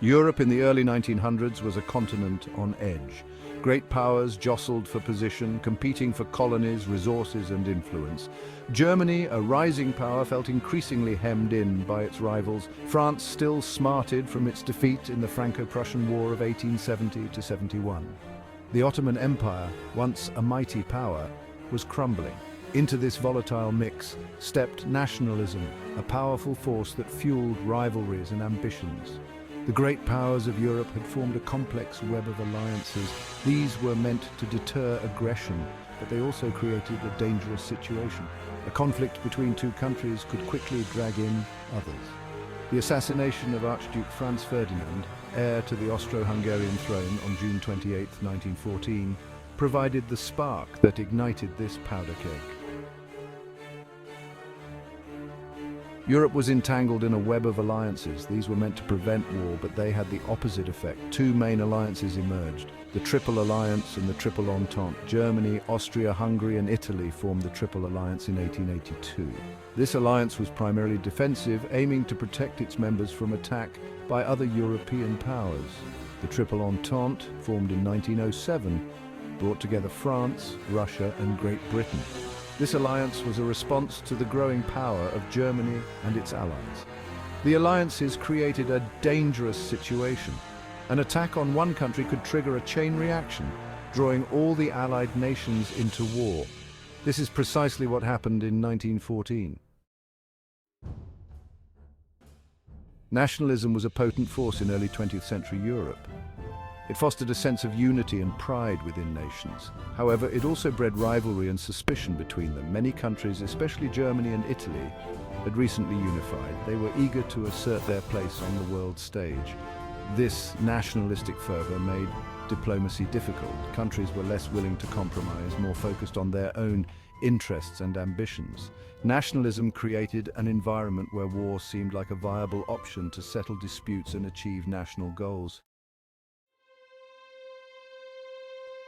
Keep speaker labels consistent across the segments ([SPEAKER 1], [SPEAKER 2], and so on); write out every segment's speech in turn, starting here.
[SPEAKER 1] Europe in the early 1900s was a continent on edge. Great powers jostled for position, competing for colonies, resources and influence. Germany, a rising power, felt increasingly hemmed in by its rivals. France still smarted from its defeat in the Franco-Prussian War of 1870–71. The Ottoman Empire, once a mighty power, was crumbling. Into this volatile mix stepped nationalism, a powerful force that fueled rivalries and ambitions. The great powers of Europe had formed a complex web of alliances. These were meant to deter aggression, but they also created a dangerous situation. A conflict between two countries could quickly drag in others. The assassination of Archduke Franz Ferdinand, heir to the Austro-Hungarian throne on June 28, 1914, provided the spark that ignited this powder keg. Europe was entangled in a web of alliances. These were meant to prevent war, but they had the opposite effect. Two main alliances emerged: the Triple Alliance and the Triple Entente. Germany, Austria, Hungary and Italy formed the Triple Alliance in 1882. This alliance was primarily defensive, aiming to protect its members from attack by other European powers. The Triple Entente, formed in 1907, brought together France, Russia and Great Britain. This alliance was a response to the growing power of Germany and its allies. The alliances created a dangerous situation. An attack on one country could trigger a chain reaction, drawing all the allied nations into war. This is precisely what happened in 1914. Nationalism was a potent force in early 20th century Europe. It fostered a sense of unity and pride within nations. However, it also bred rivalry and suspicion between them. Many countries, especially Germany and Italy, had recently unified. They were eager to assert their place on the world stage. This nationalistic fervor made diplomacy difficult. Countries were less willing to compromise, more focused on their own interests and ambitions. Nationalism created an environment where war seemed like a viable option to settle disputes and achieve national goals.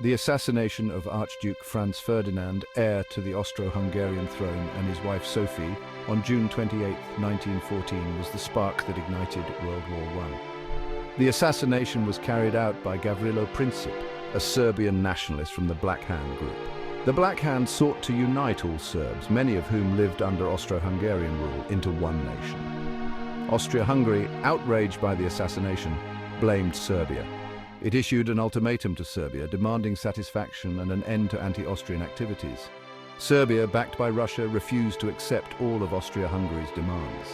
[SPEAKER 1] The assassination of Archduke Franz Ferdinand, heir to the Austro-Hungarian throne, and his wife Sophie on June 28, 1914 was the spark that ignited World War I. The assassination was carried out by Gavrilo Princip, a Serbian nationalist from the Black Hand group. The Black Hand sought to unite all Serbs, many of whom lived under Austro-Hungarian rule, into one nation. Austria-Hungary, outraged by the assassination, blamed Serbia. It issued an ultimatum to Serbia, demanding satisfaction and an end to anti-Austrian activities. Serbia, backed by Russia, refused to accept all of Austria-Hungary's demands.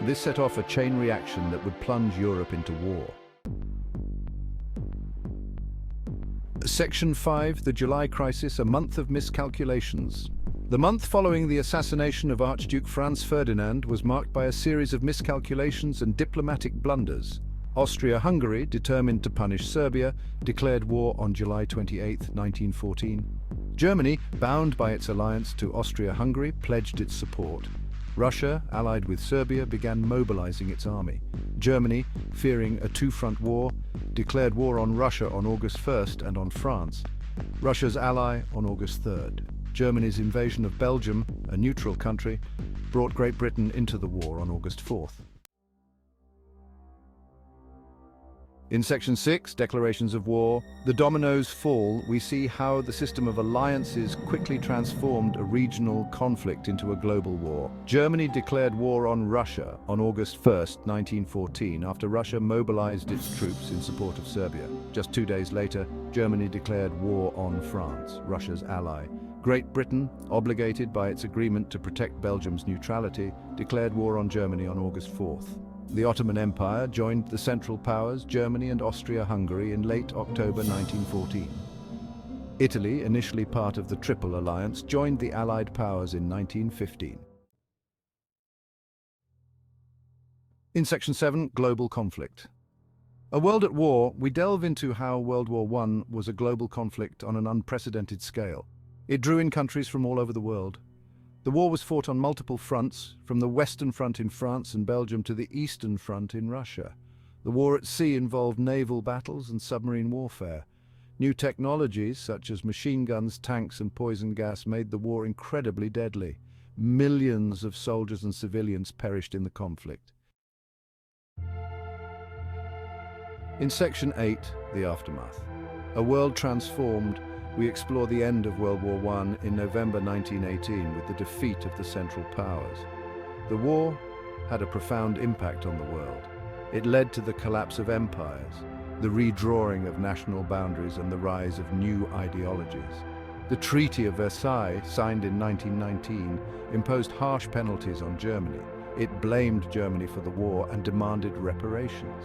[SPEAKER 1] This set off a chain reaction that would plunge Europe into war. Section 5, the July Crisis, a month of miscalculations. The month following the assassination of Archduke Franz Ferdinand was marked by a series of miscalculations and diplomatic blunders. Austria-Hungary, determined to punish Serbia, declared war on July 28, 1914. Germany, bound by its alliance to Austria-Hungary, pledged its support. Russia, allied with Serbia, began mobilizing its army. Germany, fearing a two-front war, declared war on Russia on August 1st and on France, Russia's ally, on August 3rd. Germany's invasion of Belgium, a neutral country, brought Great Britain into the war on August 4th. In Section 6, Declarations of War, the Dominoes Fall, we see how the system of alliances quickly transformed a regional conflict into a global war. Germany declared war on Russia on August 1st, 1914, after Russia mobilized its troops in support of Serbia. Just 2 days later, Germany declared war on France, Russia's ally. Great Britain, obligated by its agreement to protect Belgium's neutrality, declared war on Germany on August 4th. The Ottoman Empire joined the Central Powers, Germany and Austria-Hungary, in late October 1914. Italy, initially part of the Triple Alliance, joined the Allied powers in 1915. In Section 7, Global Conflict. A World at War, we delve into how World War I was a global conflict on an unprecedented scale. It drew in countries from all over the world. The war was fought on multiple fronts, from the Western Front in France and Belgium to the Eastern Front in Russia. The war at sea involved naval battles and submarine warfare. New technologies, such as machine guns, tanks and poison gas, made the war incredibly deadly. Millions of soldiers and civilians perished in the conflict. In Section 8, The Aftermath. A world transformed, we explore the end of World War I in November 1918 with the defeat of the Central Powers. The war had a profound impact on the world. It led to the collapse of empires, the redrawing of national boundaries, and the rise of new ideologies. The Treaty of Versailles, signed in 1919, imposed harsh penalties on Germany. It blamed Germany for the war and demanded reparations.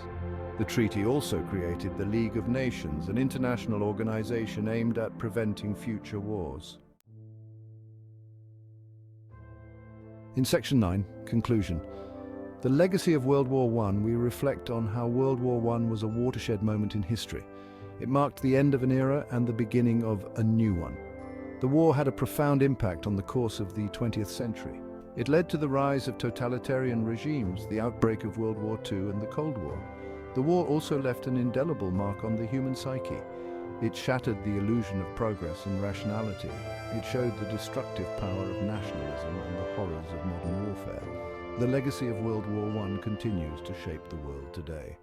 [SPEAKER 1] The treaty also created the League of Nations, an international organization aimed at preventing future wars. In Section 9, Conclusion. The legacy of World War I, we reflect on how World War I was a watershed moment in history. It marked the end of an era and the beginning of a new one. The war had a profound impact on the course of the 20th century. It led to the rise of totalitarian regimes, the outbreak of World War II and the Cold War. The war also left an indelible mark on the human psyche. It shattered the illusion of progress and rationality. It showed the destructive power of nationalism and the horrors of modern warfare. The legacy of World War I continues to shape the world today.